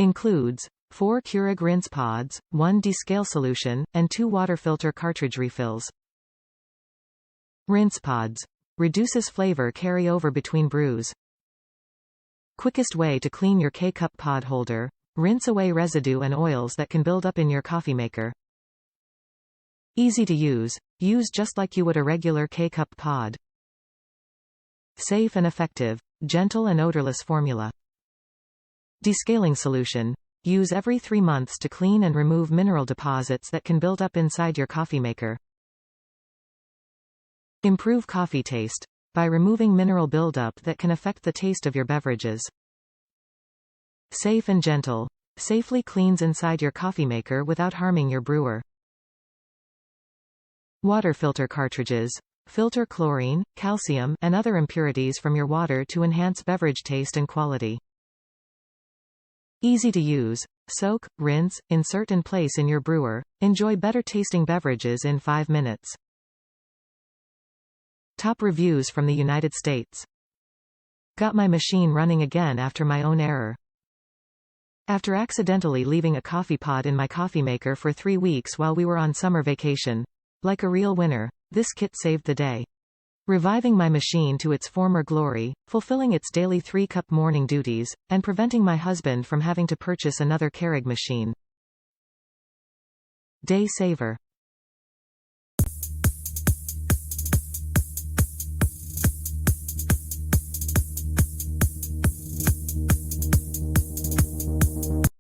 Includes 4 Keurig rinse pods, 1 Descale solution, and 2 water filter cartridge refills. Rinse pods. Reduces flavor carry-over between brews. Quickest way to clean your K-cup pod holder. Rinse away residue and oils that can build up in your coffee maker. Easy to use. Use just like you would a regular K-cup pod. Safe and effective. Gentle and odorless formula. Descaling solution. Use every 3 months to clean and remove mineral deposits that can build up inside your coffee maker. Improve coffee taste. By removing mineral buildup that can affect the taste of your beverages. Safe and gentle. Safely cleans inside your coffee maker without harming your brewer. Water filter cartridges. Filter chlorine, calcium, and other impurities from your water to enhance beverage taste and quality. Easy to use. Soak, rinse, insert and place in your brewer. Enjoy better tasting beverages in 5 minutes. Top reviews from the United States. Got my machine running again after my own error. After accidentally leaving a coffee pod in my coffee maker for 3 weeks while we were on summer vacation. Like a real winner, this kit saved the day. Reviving my machine to its former glory, fulfilling its daily 3-cup morning duties, and preventing my husband from having to purchase another Keurig machine. Day saver.